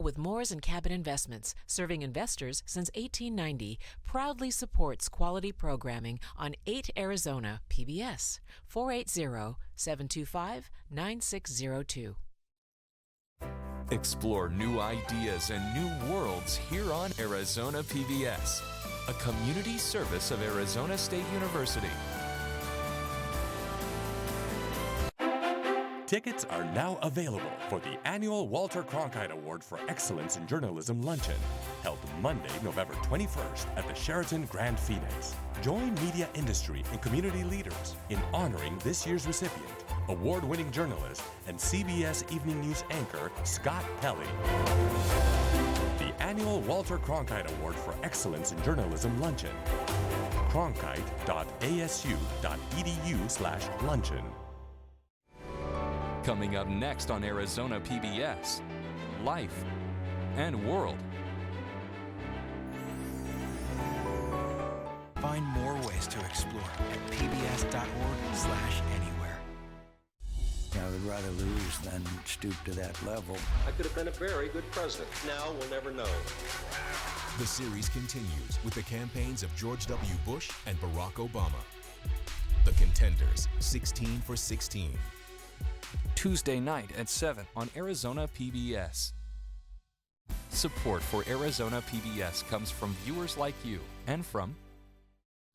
with Moores and Cabot Investments, serving investors since 1890, proudly supports quality programming on 8 Arizona PBS, 480-725-9602. Explore new ideas and new worlds here on Arizona PBS, a community service of Arizona State University. Tickets are now available for the annual Walter Cronkite Award for Excellence in Journalism Luncheon, held Monday, November 21st at the Sheraton Grand Phoenix. Join media industry and community leaders in honoring this year's recipient, award-winning journalist and CBS Evening News anchor Scott Pelley. The annual Walter Cronkite Award for Excellence in Journalism Luncheon. cronkite.asu.edu/luncheon. Coming up next on Arizona PBS, Life and World. Find more ways to explore at pbs.org/anywhere. I would rather lose than stoop to that level. I could have been a very good president. Now we'll never know. The series continues with the campaigns of George W. Bush and Barack Obama. The Contenders, 16 for 16. Tuesday night at 7 on Arizona PBS. Support for Arizona PBS comes from viewers like you and from...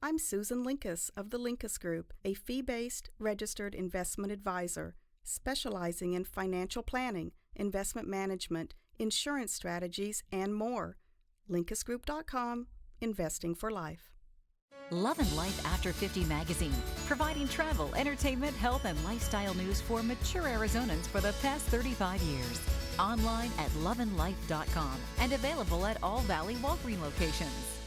I'm Susan Linkus of the Linkus Group, a fee-based registered investment advisor specializing in financial planning, investment management, insurance strategies, and more. LinkusGroup.com, investing for life. Love and Life After 50 magazine, providing travel, entertainment, health, and lifestyle news for mature Arizonans for the past 35 years. Online at loveandlife.com and available at all Valley Walgreen locations.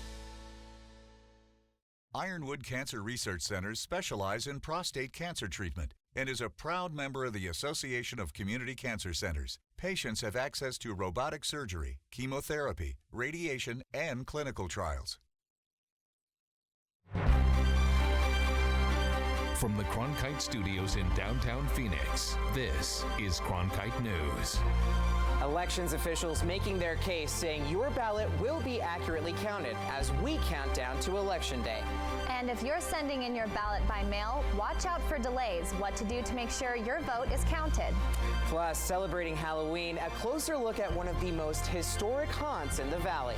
Ironwood Cancer Research Centers specialize in prostate cancer treatment and is a proud member of the Association of Community Cancer Centers. Patients have access to robotic surgery, chemotherapy, radiation, and clinical trials. From the Cronkite Studios in downtown Phoenix, this is Cronkite News. Elections officials making their case saying your ballot will be accurately counted as we count down to Election Day. And if you're sending in your ballot by mail, watch out for delays. What to do to make sure your vote is counted. Plus, celebrating Halloween, a closer look at one of the most historic haunts in the Valley.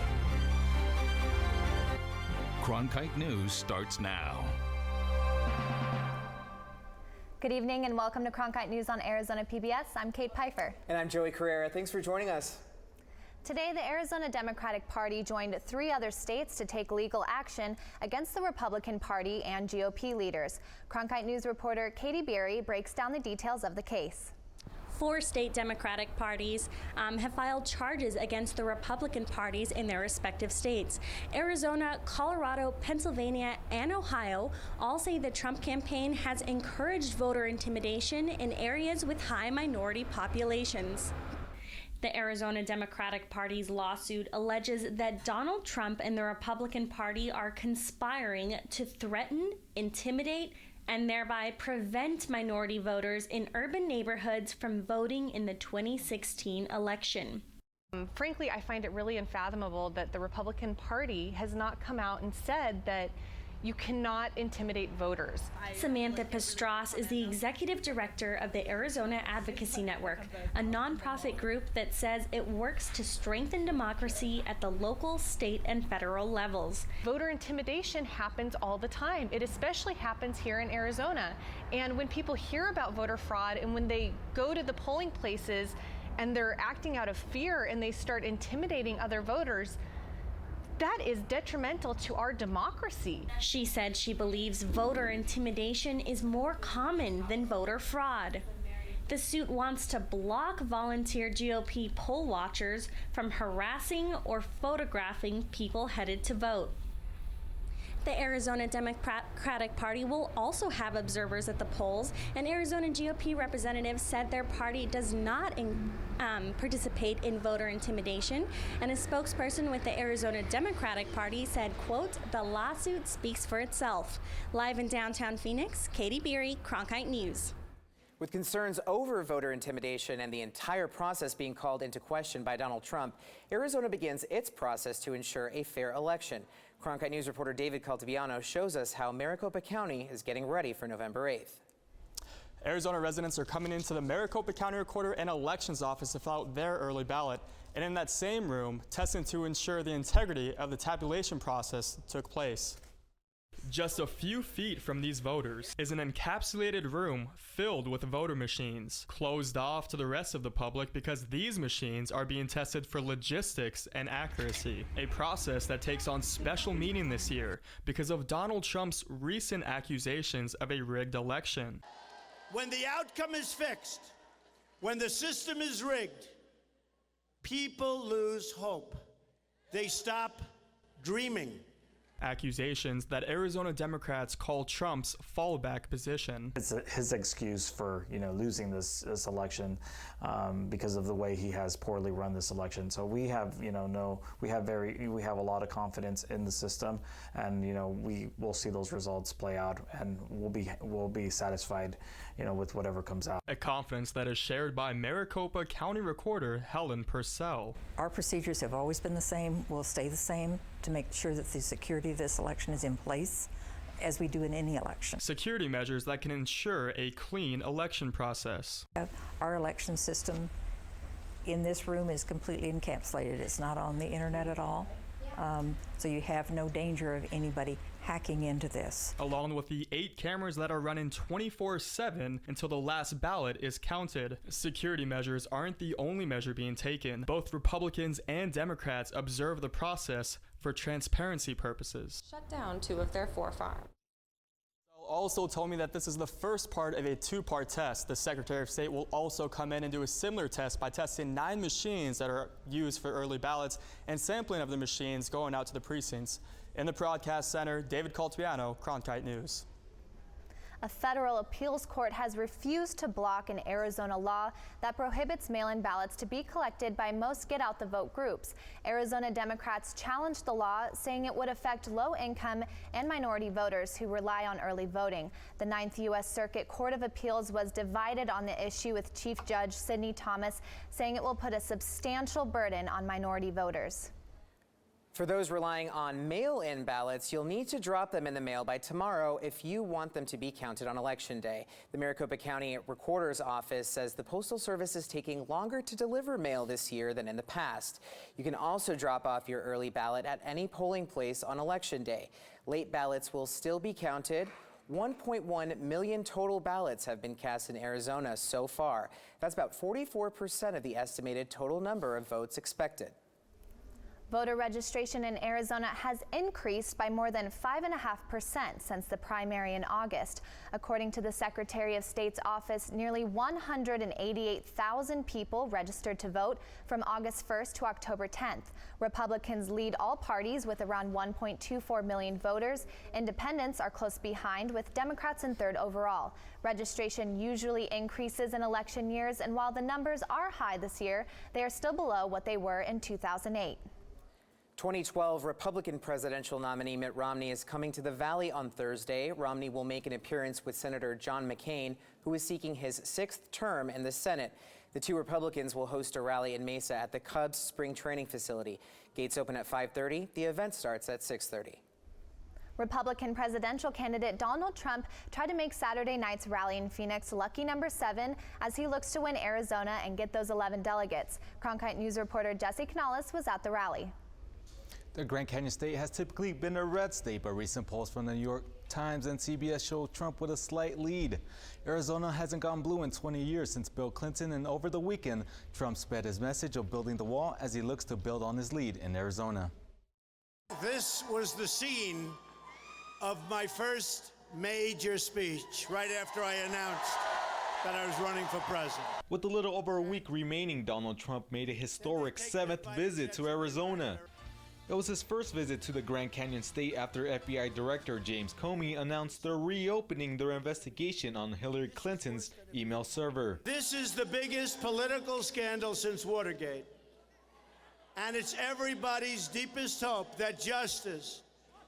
Cronkite News starts now. Good evening and welcome to Cronkite News on Arizona PBS. I'm Kate Pfeiffer. And I'm Joey Carrera. Thanks for joining us. Today, the Arizona Democratic Party joined 3 other states to take legal action against the Republican Party and GOP leaders. Cronkite News reporter Katie Beery breaks down the details of the case. 4 state Democratic parties have filed charges against the Republican parties in their respective states. Arizona, Colorado, Pennsylvania, and Ohio all say the Trump campaign has encouraged voter intimidation in areas with high minority populations. The Arizona Democratic Party's lawsuit alleges that Donald Trump and the Republican Party are conspiring to threaten, intimidate, and thereby prevent minority voters in urban neighborhoods from voting in the 2016 election. Frankly, I find it really unfathomable that the Republican Party has not come out and said that you cannot intimidate voters. Samantha Pestros is the executive director of the Arizona Advocacy Network, a nonprofit group that says it works to strengthen democracy at the local, state, and federal levels. Voter intimidation happens all the time. It especially happens here in Arizona. And when people hear about voter fraud and when they go to the polling places and they're acting out of fear and they start intimidating other voters, that is detrimental to our democracy. She said she believes voter intimidation is more common than voter fraud. The suit wants to block volunteer GOP poll watchers from harassing or photographing people headed to vote. The Arizona Democratic Party will also have observers at the polls. An Arizona GOP representative said their party does not participate in voter intimidation, and a spokesperson with the Arizona Democratic Party said, quote, "The lawsuit speaks for itself." Live in downtown Phoenix, Katie Beery, Cronkite News. With concerns over voter intimidation and the entire process being called into question by Donald Trump, Arizona begins its process to ensure a fair election. Cronkite News reporter David Caltabiano shows us how Maricopa County is getting ready for November 8th. Arizona residents are coming into the Maricopa County Recorder and Elections Office to fill out their early ballot, and in that same room, testing to ensure the integrity of the tabulation process took place. Just a few feet from these voters is an encapsulated room filled with voter machines, closed off to the rest of the public because these machines are being tested for logistics and accuracy, a process that takes on special meaning this year because of Donald Trump's recent accusations of a rigged election. When the outcome is fixed, when the system is rigged, people lose hope. They stop dreaming. Accusations that Arizona Democrats call Trump's fallback position. It's his excuse for losing this election because of the way he has poorly run this election. So we have we have a lot of confidence in the system, and we will see those results play out, and we'll be satisfied with whatever comes out. A confidence that is shared by Maricopa County Recorder Helen Purcell. Our procedures have always been the same, will stay the same, to make sure that the security of this election is in place as we do in any election. Security measures that can ensure a clean election process. Our election system in this room is completely encapsulated. It's not on the internet at all. So you have no danger of anybody hacking into this. Along with the 8 cameras that are running 24/7 until the last ballot is counted. Security measures aren't the only measure being taken. Both Republicans and Democrats observe the process for transparency purposes. Shut down 2 of their 4 farms. Also told me that this is the first part of a 2-part test. The Secretary of State will also come in and do a similar test by testing 9 machines that are used for early ballots and sampling of the machines going out to the precincts. In the broadcast center, David Caltabiano, Cronkite News. A federal appeals court has refused to block an Arizona law that prohibits mail-in ballots to be collected by most get-out-the-vote groups. Arizona Democrats challenged the law, saying it would affect low-income and minority voters who rely on early voting. The 9th U.S. Circuit Court of Appeals was divided on the issue, with Chief Judge Sidney Thomas saying it will put a substantial burden on minority voters. For those relying on mail-in ballots, you'll need to drop them in the mail by tomorrow if you want them to be counted on Election Day. The Maricopa County Recorder's Office says the Postal Service is taking longer to deliver mail this year than in the past. You can also drop off your early ballot at any polling place on Election Day. Late ballots will still be counted. 1.1 million total ballots have been cast in Arizona so far. That's about 44% of the estimated total number of votes expected. Voter registration in Arizona has increased by more than 5.5% since the primary in August. According to the Secretary of State's office, nearly 188,000 people registered to vote from August 1st to October 10th. Republicans lead all parties with around 1.24 million voters. Independents are close behind, with Democrats in third overall. Registration usually increases in election years, and while the numbers are high this year, they are still below what they were in 2008. 2012 Republican presidential nominee Mitt Romney is coming to the Valley on Thursday. Romney will make an appearance with Senator John McCain, who is seeking his 6th term in the Senate. The 2 Republicans will host a rally in Mesa at the Cubs spring training facility. Gates open at 5:30. The event starts at 6:30. Republican presidential candidate Donald Trump tried to make Saturday night's rally in Phoenix lucky number 7 as he looks to win Arizona and get those 11 delegates. Cronkite News reporter Jesse Canales was at the rally. The Grand Canyon state has typically been a red state, but recent polls from the New York Times and CBS show Trump with a slight lead. Arizona hasn't gone blue in 20 years since Bill Clinton, and over the weekend, Trump sped his message of building the wall as he looks to build on his lead in Arizona. This was the scene of my first major speech right after I announced that I was running for president. With a little over a week remaining, Donald Trump made a historic 7th visit to Arizona. It was his first visit to the Grand Canyon state after FBI Director James Comey announced they're reopening their investigation on Hillary Clinton's email server. This is the biggest political scandal since Watergate, and it's everybody's deepest hope that justice,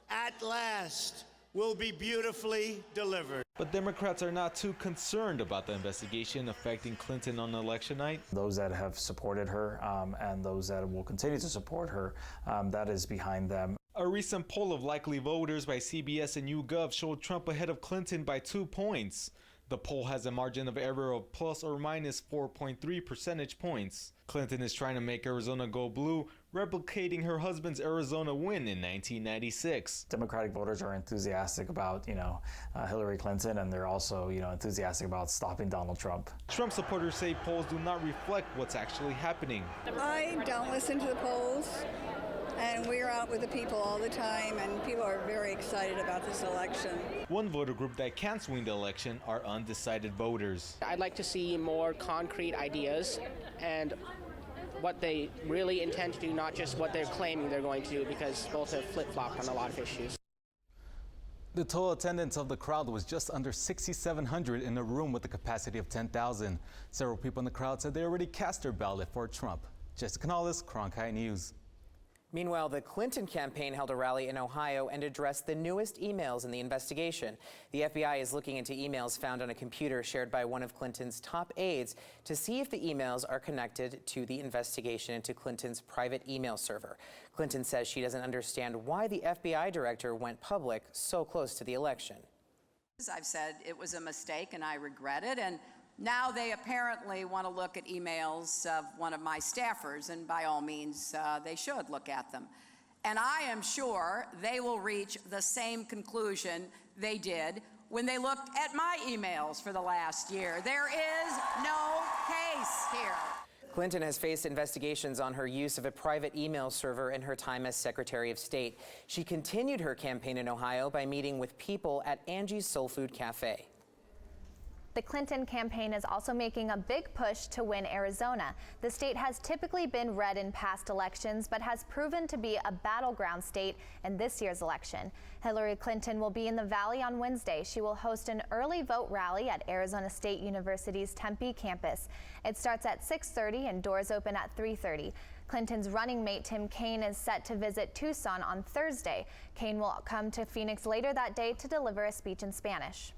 at last, will be beautifully delivered. But Democrats are not too concerned about the investigation affecting Clinton on election night. Those that have supported her and those that will continue to support her, that is behind them. A recent poll of likely voters by CBS and YouGov showed Trump ahead of Clinton by 2 points. The poll has a margin of error of plus or minus 4.3 percentage points. Clinton is trying to make Arizona go blue, replicating her husband's Arizona win in 1996. Democratic voters are enthusiastic about, Hillary Clinton, and they're also, enthusiastic about stopping Donald Trump. Trump supporters say polls do not reflect what's actually happening. I don't listen to the polls. And we're out with the people all the time, and people are very excited about this election. One voter group that can swing the election are undecided voters. I'd like to see more concrete ideas and what they really intend to do, not just what they're claiming they're going to do, because both have flip-flopped on a lot of issues. The total attendance of the crowd was just under 6,700 in a room with a capacity of 10,000. Several people in the crowd said they already cast their ballot for Trump. Jessica Canales, Cronkite News. Meanwhile, the Clinton campaign held a rally in Ohio and addressed the newest emails in the investigation. The FBI is looking into emails found on a computer shared by one of Clinton's top aides to see if the emails are connected to the investigation into Clinton's private email server. Clinton says she doesn't understand why the FBI director went public so close to the election. As I've said, it was a mistake and I regret it. And now they apparently want to look at emails of one of my staffers, and by all means, they should look at them. And I am sure they will reach the same conclusion they did when they looked at my emails for the last year. There is no case here. Clinton has faced investigations on her use of a private email server in her time as Secretary of State. She continued her campaign in Ohio by meeting with people at Angie's Soul Food Cafe. The Clinton campaign is also making a big push to win Arizona. The state has typically been red in past elections, but has proven to be a battleground state in this year's election. Hillary Clinton will be in the Valley on Wednesday. She will host an early vote rally at Arizona State University's Tempe campus. It starts at 6:30 and doors open at 3:30. Clinton's running mate Tim Kaine is set to visit Tucson on Thursday. Kaine will come to Phoenix later that day to deliver a speech in Spanish.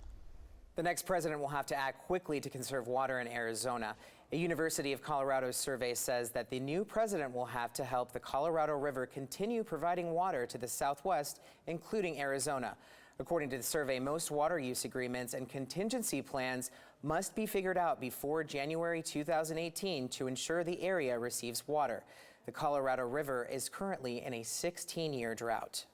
The next president will have to act quickly to conserve water in Arizona. A University of Colorado survey says that the new president will have to help the Colorado River continue providing water to the Southwest, including Arizona. According to the survey, most water use agreements and contingency plans must be figured out before January 2018 to ensure the area receives water. The Colorado River is currently in a 16-year drought.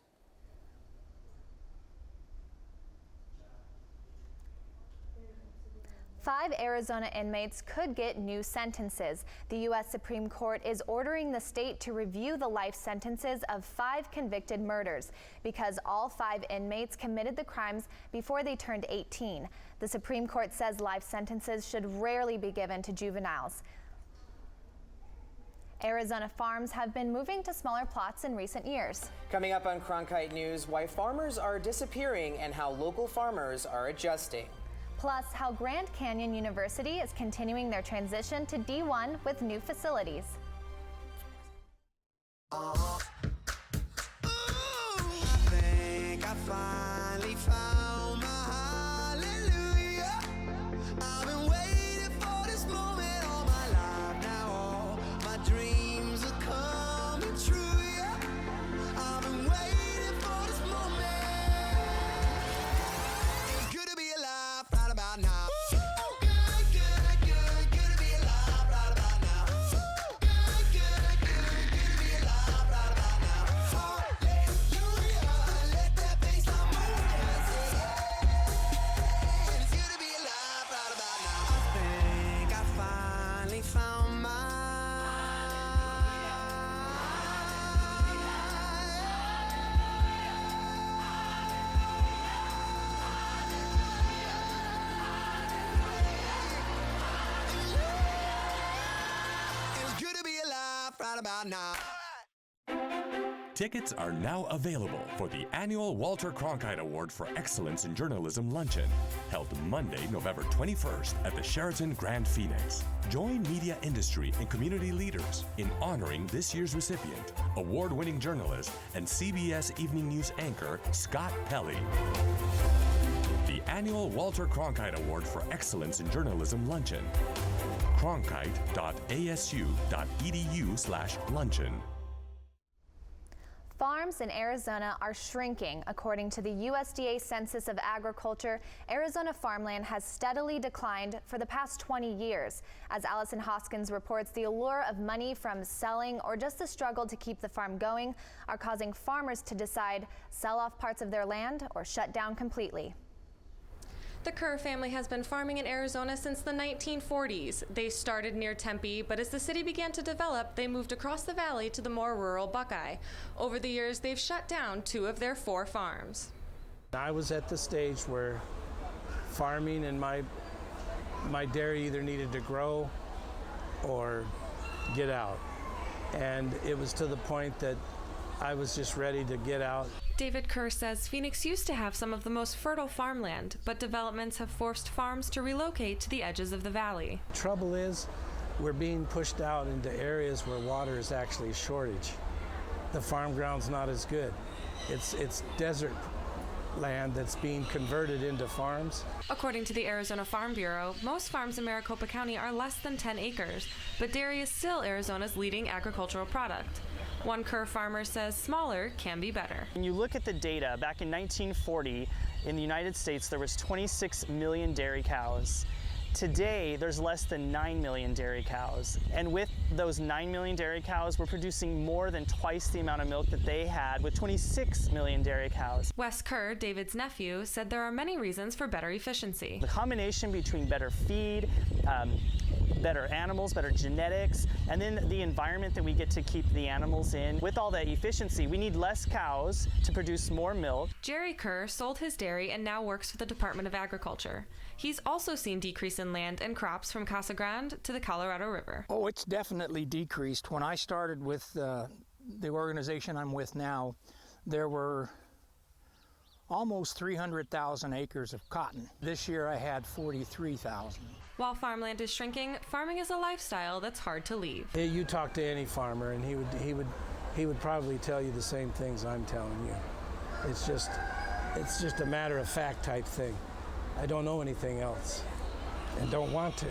Five Arizona inmates could get new sentences. The U.S. Supreme Court is ordering the state to review the life sentences of 5 convicted murders because all 5 inmates committed the crimes before they turned 18. The Supreme Court says life sentences should rarely be given to juveniles. Arizona farms have been moving to smaller plots in recent years. Coming up on Cronkite News, why farmers are disappearing and how local farmers are adjusting. Plus, how Grand Canyon University is continuing their transition to D1 with new facilities. I think I finally found my hallelujah. I've been waiting for this moment all my life now. All my dreams are coming true, yeah. I've been waiting for this moment. It's good to be alive right about now. Tickets are now available for the annual Walter Cronkite Award for Excellence in Journalism Luncheon, held Monday, November 21st at the Sheraton Grand Phoenix. Join media industry and community leaders in honoring this year's recipient, award-winning journalist and CBS Evening News anchor Scott Pelley. The annual Walter Cronkite Award for Excellence in Journalism luncheon. cronkite.asu.edu/luncheon. Farms in Arizona are shrinking. According to the USDA Census of Agriculture, Arizona farmland has steadily declined for the past 20 years. As Allison Hoskins reports, the allure of money from selling or just the struggle to keep the farm going are causing farmers to decide sell off parts of their land or shut down completely. The Kerr family has been farming in Arizona since the 1940s. They started near Tempe, but as the city began to develop, they moved across the valley to the more rural Buckeye. Over the years, they've shut down 2 of their 4 farms. I was at the stage where farming and my dairy either needed to grow or get out. And it was to the point that I was just ready to get out. David Kerr says Phoenix used to have some of the most fertile farmland, but developments have forced farms to relocate to the edges of the valley. The trouble is, we're being pushed out into areas where water is actually a shortage. The farm ground's not as good. It's desert land that's being converted into farms. According to the Arizona Farm Bureau, most farms in Maricopa County are less than 10 acres, but dairy is still Arizona's leading agricultural product. One Kerr farmer says smaller can be better. When you look at the data, back in 1940, in the United States, there was 26 million dairy cows. Today, there's less than 9 million dairy cows. And with those 9 million dairy cows, we're producing more than twice the amount of milk that they had with 26 million dairy cows. Wes Kerr, David's nephew, said there are many reasons for better efficiency. The combination between better feed, better animals, better genetics, and then the environment that we get to keep the animals in. With all that efficiency, we need less cows to produce more milk. Jerry Kerr sold his dairy and now works for the Department of Agriculture. He's also seen decrease in land and crops from Casa Grande to the Colorado River. Oh, it's definitely decreased. When I started with the organization I'm with now, there were almost 300,000 acres of cotton. This year I had 43,000. While farmland is shrinking, farming is a lifestyle that's hard to leave. You talk to any farmer and he would probably tell you the same things I'm telling you. It's just a matter of fact type thing. I don't know anything else and don't want to.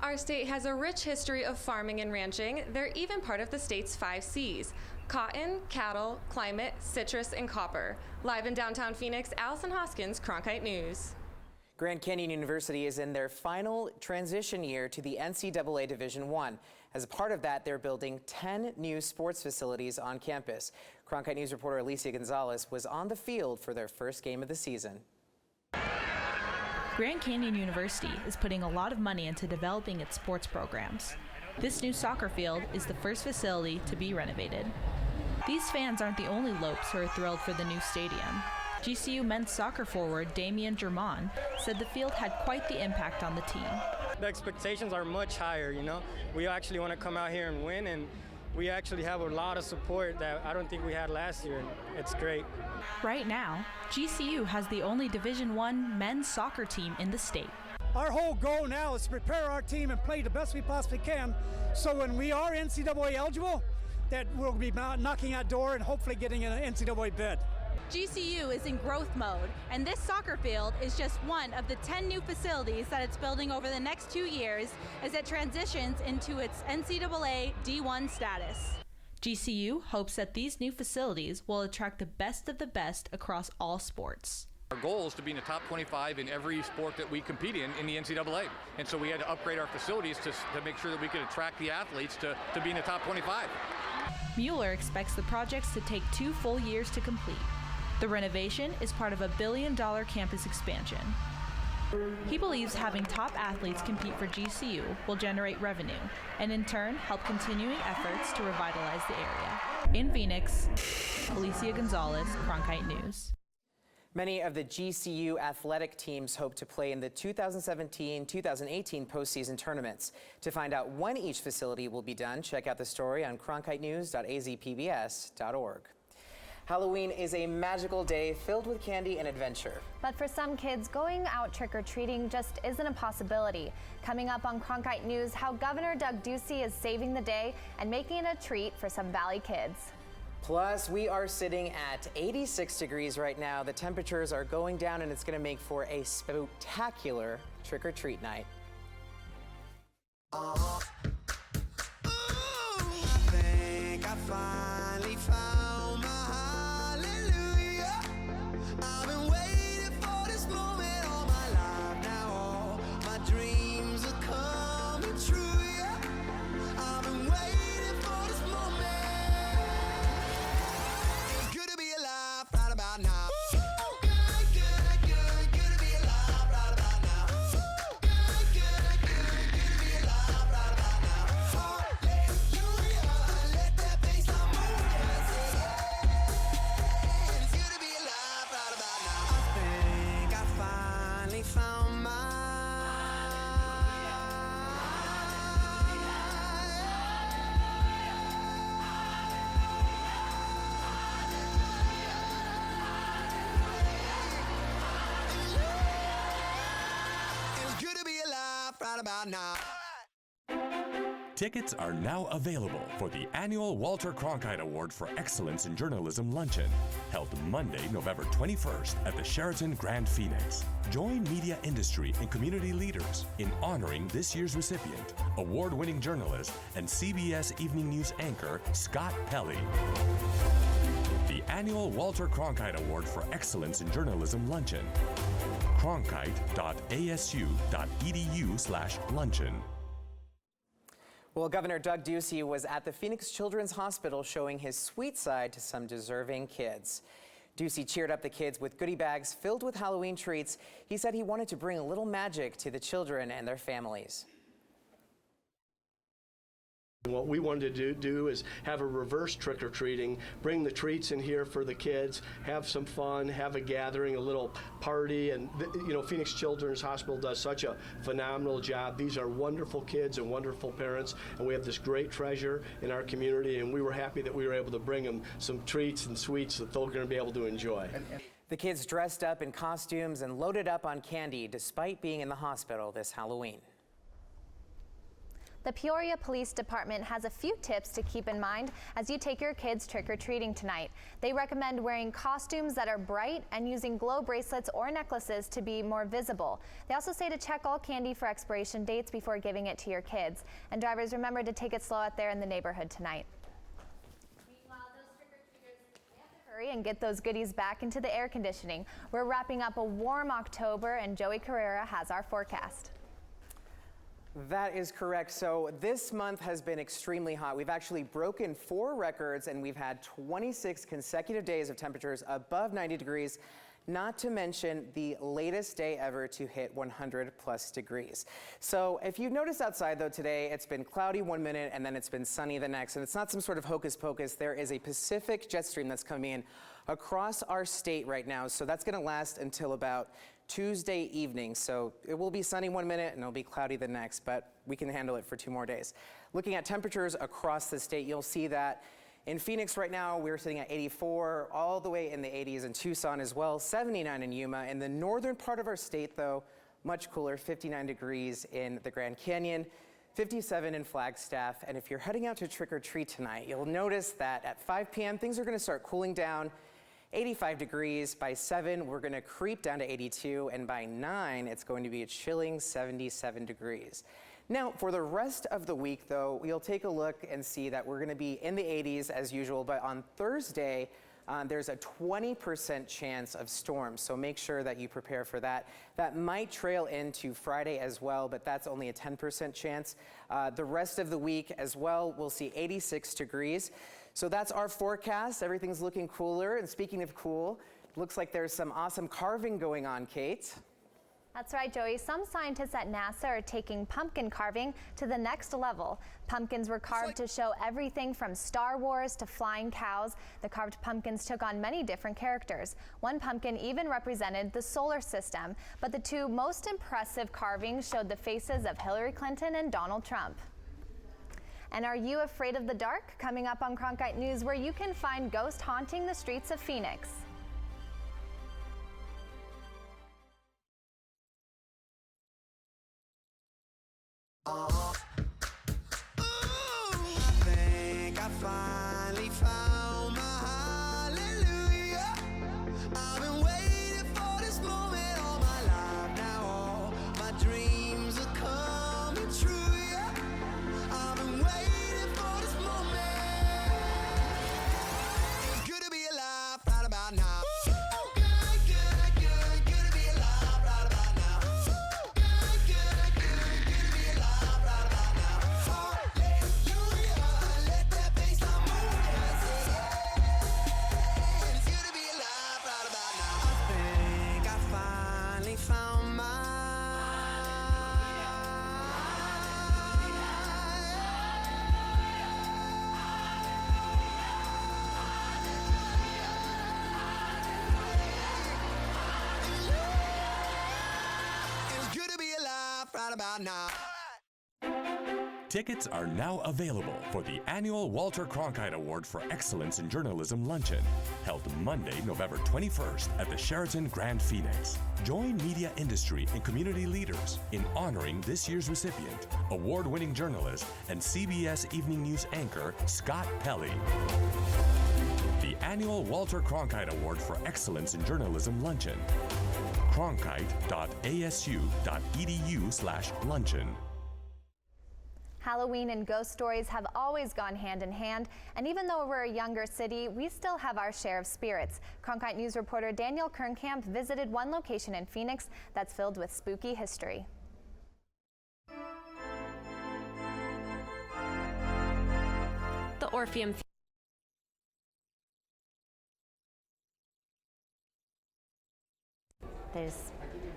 Our state has a rich history of farming and ranching. They're even part of the state's 5 C's: cotton, cattle, climate, citrus, and copper. Live in downtown Phoenix, Allison Hoskins, Cronkite News. Grand Canyon University is in their final transition year to the NCAA Division I. As a part of that, they're building 10 new sports facilities on campus. Cronkite News reporter Alicia Gonzalez was on the field for their first game of the season. Grand Canyon University is putting a lot of money into developing its sports programs. This new soccer field is the first facility to be renovated. These fans aren't the only Lopes who are thrilled for the new stadium. GCU men's soccer forward Damian German said the field had quite the impact on the team. The expectations are much higher, you know. We actually want to come out here and win, and we actually have a lot of support that I don't think we had last year. It's great. Right now, GCU has the only Division I men's soccer team in the state. Our whole goal now is to prepare our team and play the best we possibly can, so when we are NCAA eligible, that we'll be knocking at door and hopefully getting an NCAA bid. GCU is in growth mode, and this soccer field is just one of the 10 new facilities that it's building over the next 2 years as it transitions into its NCAA D1 status. GCU hopes that these new facilities will attract the best of the best across all sports. Our goal is to be in the top 25 in every sport that we compete in the NCAA. And so we had to upgrade our facilities to make sure that we could attract the athletes to be in the top 25. Mueller expects the projects to take 2 full years to complete. The renovation is part of a $1 billion campus expansion. He believes having top athletes compete for GCU will generate revenue and in turn help continuing efforts to revitalize the area. In Phoenix, Alicia Gonzalez, Cronkite News. Many of the GCU athletic teams hope to play in the 2017-2018 postseason tournaments. To find out when each facility will be done, check out the story on cronkitenews.azpbs.org. Halloween is a magical day filled with candy and adventure. But for some kids, going out trick-or-treating just isn't a possibility. Coming up on Cronkite News, how Governor Doug Ducey is saving the day and making it a treat for some Valley kids. Plus, we are sitting at 86 degrees right now. The temperatures are going down, and it's going to make for a spectacular trick-or-treat night. I think I finally found my hallelujah. I've been waiting for this moment all my life now. All my dreams are coming true, yeah. I've been waiting for this moment. It's good to be alive right about now. Now. Tickets are now available for the annual Walter Cronkite Award for Excellence in Journalism Luncheon, held Monday, November 21st at the Sheraton Grand Phoenix. Join media industry and community leaders in honoring this year's recipient, award-winning journalist and CBS Evening News anchor Scott Pelley. The annual Walter Cronkite Award for Excellence in Journalism Luncheon. cronkite.asu.edu/luncheon. Well, Governor Doug Ducey was at the Phoenix Children's Hospital showing his sweet side to some deserving kids. Ducey cheered up the kids with goodie bags filled with Halloween treats. He said he wanted to bring a little magic to the children and their families. What we wanted to do is have a reverse trick-or-treating, bring the treats in here for the kids, have some fun, have a gathering, a little party, and Phoenix Children's Hospital does such a phenomenal job. These are wonderful kids and wonderful parents, and we have this great treasure in our community, and we were happy that we were able to bring them some treats and sweets that they're going to be able to enjoy. The kids dressed up in costumes and loaded up on candy despite being in the hospital this Halloween. The Peoria Police Department has a few tips to keep in mind as you take your kids trick-or-treating tonight. They recommend wearing costumes that are bright and using glow bracelets or necklaces to be more visible. They also say to check all candy for expiration dates before giving it to your kids. And drivers, remember to take it slow out there in the neighborhood tonight. Meanwhile, those trick-or-treaters have to hurry and get those goodies back into the air conditioning. We're wrapping up a warm October, and Joey Carrera has our forecast. That is correct. So this month has been extremely hot. We've actually broken 4 records, and we've had 26 consecutive days of temperatures above 90 degrees, not to mention the latest day ever to hit 100+ degrees. So if you've noticed outside though today, it's been cloudy 1 minute and then it's been sunny the next, and it's not some sort of hocus pocus. There is a Pacific jet stream that's coming in across our state right now, so that's going to last until about Tuesday evening. So it will be sunny 1 minute and it'll be cloudy the next, but we can handle it for 2 more days. Looking at temperatures across the state, you'll see that in Phoenix right now, we're sitting at 84, all the way in the 80s in Tucson as well, 79 in Yuma. In the northern part of our state though, much cooler, 59 degrees in the Grand Canyon, 57 in Flagstaff. And if you're heading out to trick or treat tonight, you'll notice that at 5 p.m. things are going to start cooling down. 85 degrees. By 7, we're going to creep down to 82, and by 9, it's going to be a chilling 77 degrees. Now, for the rest of the week, though, we'll take a look and see that we're going to be in the 80s as usual, but on Thursday, there's a 20% chance of storms, so make sure that you prepare for that. That might trail into Friday as well, but that's only a 10% chance. The rest of the week as well, we'll see 86 degrees. So that's our forecast. Everything's looking cooler. And speaking of cool, looks like there's some awesome carving going on, Kate. That's right, Joey. Some scientists at NASA are taking pumpkin carving to the next level. Pumpkins were carved to show everything from Star Wars to flying cows. The carved pumpkins took on many different characters. One pumpkin even represented the solar system. But the 2 most impressive carvings showed the faces of Hillary Clinton and Donald Trump. And are you afraid of the dark? Coming up on Cronkite News, where you can find ghosts haunting the streets of Phoenix. I think I finally found my about now. Tickets are now available for the annual Walter Cronkite Award for Excellence in Journalism Luncheon, held Monday, November 21st at the Sheraton Grand Phoenix. Join media industry and community leaders in honoring this year's recipient, award-winning journalist and CBS Evening News anchor Scott Pelley. The annual Walter Cronkite Award for Excellence in Journalism Luncheon. cronkite.asu.edu/luncheon. Halloween and ghost stories have always gone hand in hand, and even though we're a younger city, we still have our share of spirits. Cronkite News reporter Danielle Kernkamp visited one location in Phoenix that's filled with spooky history. The Orpheum. There's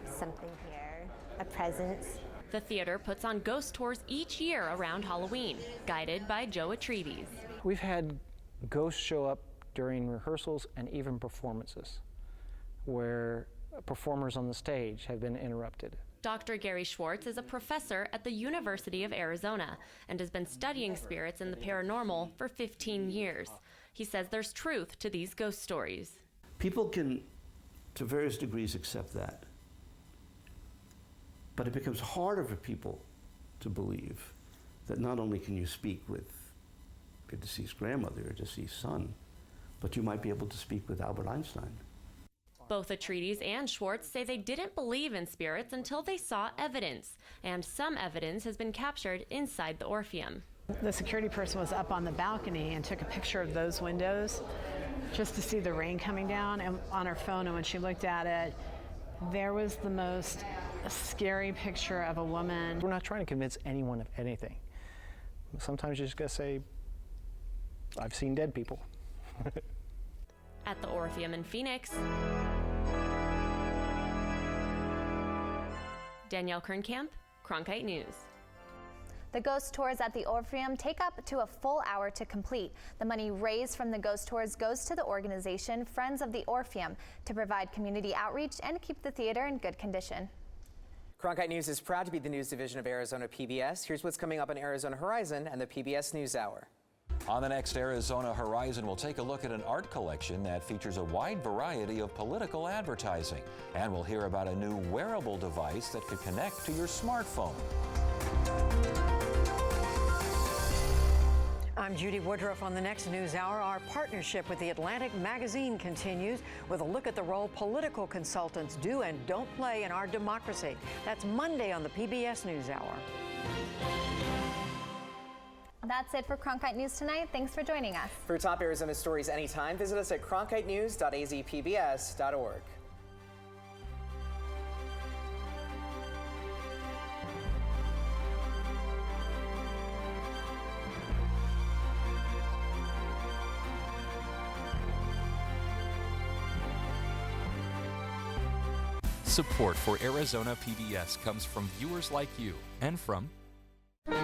something here, a presence. The theater puts on ghost tours each year around Halloween, guided by Joe Atreides. We've had ghosts show up during rehearsals and even performances, where performers on the stage have been interrupted. Dr. Gary Schwartz is a professor at the University of Arizona and has been studying spirits and the paranormal for 15 years. He says there's truth to these ghost stories. People can, to various degrees, accept that. But it becomes harder for people to believe that not only can you speak with a deceased grandmother or deceased son, but you might be able to speak with Albert Einstein. Both Atreides and Schwartz say they didn't believe in spirits until they saw evidence, and some evidence has been captured inside the Orpheum. The security person was up on the balcony and took a picture of those windows just to see the rain coming down and on her phone, and when she looked at it, there was the most scary picture of a woman. We're not trying to convince anyone of anything. Sometimes you just gotta say, I've seen dead people. At the Orpheum in Phoenix, Danielle Kernkamp, Cronkite News. The ghost tours at the Orpheum take up to a full hour to complete. The money raised from the ghost tours goes to the organization Friends of the Orpheum to provide community outreach and keep the theater in good condition. Cronkite News is proud to be the news division of Arizona PBS. Here's what's coming up on Arizona Horizon and the PBS NewsHour. On the next Arizona Horizon, we'll take a look at an art collection that features a wide variety of political advertising. And we'll hear about a new wearable device that could connect to your smartphone. I'm Judy Woodruff on the next NewsHour. Our partnership with The Atlantic magazine continues with a look at the role political consultants do and don't play in our democracy. That's Monday on the PBS NewsHour. That's it for Cronkite News tonight. Thanks for joining us. For top Arizona stories anytime, visit us at cronkitenews.azpbs.org. Support for Arizona PBS comes from viewers like you and from...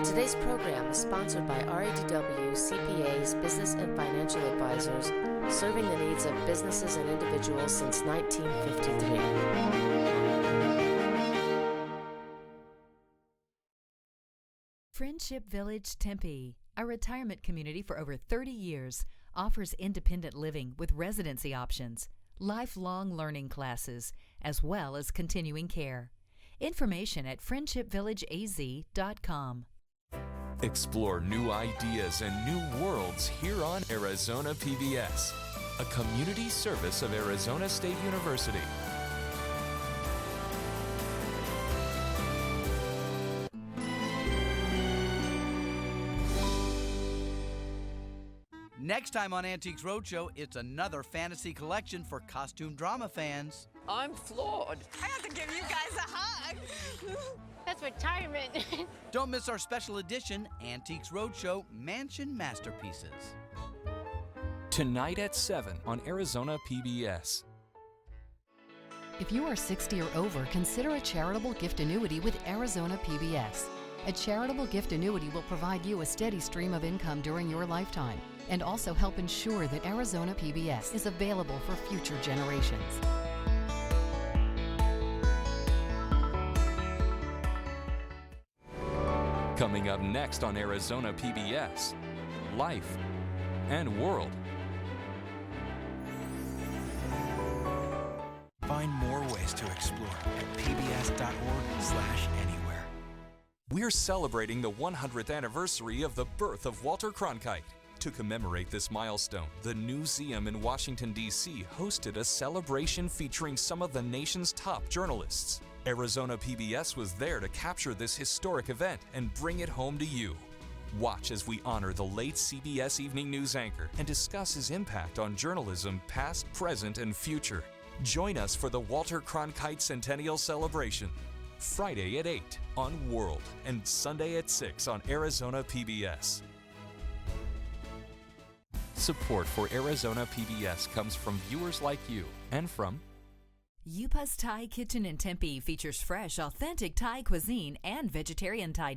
Today's program is sponsored by RADW CPAs, Business and Financial Advisors, serving the needs of businesses and individuals since 1953. Friendship Village Tempe, a retirement community for over 30 years, offers independent living with residency options, lifelong learning classes, as well as continuing care. Information at friendshipvillageaz.com. Explore new ideas and new worlds here on Arizona PBS, a community service of Arizona State University. Next time on Antiques Roadshow, it's another fantasy collection for costume drama fans. I'm floored. I have to give you guys a hug. That's retirement. Don't miss our special edition, Antiques Roadshow Mansion Masterpieces. Tonight at 7 on Arizona PBS. If you are 60 or over, consider a charitable gift annuity with Arizona PBS. A charitable gift annuity will provide you a steady stream of income during your lifetime and also help ensure that Arizona PBS is available for future generations. Coming up next on Arizona PBS, Life and World. Find more ways to explore at pbs.org/anywhere. We're celebrating the 100th anniversary of the birth of Walter Cronkite. To commemorate this milestone, the Newseum in Washington, D.C. hosted a celebration featuring some of the nation's top journalists. Arizona PBS was there to capture this historic event and bring it home to you. Watch as we honor the late CBS Evening News anchor and discuss his impact on journalism past, present, and future. Join us for the Walter Cronkite Centennial Celebration, Friday at 8 on World and Sunday at 6 on Arizona PBS. Support for Arizona PBS comes from viewers like you and from Yupa's Thai Kitchen in Tempe features fresh, authentic Thai cuisine and vegetarian Thai dishes.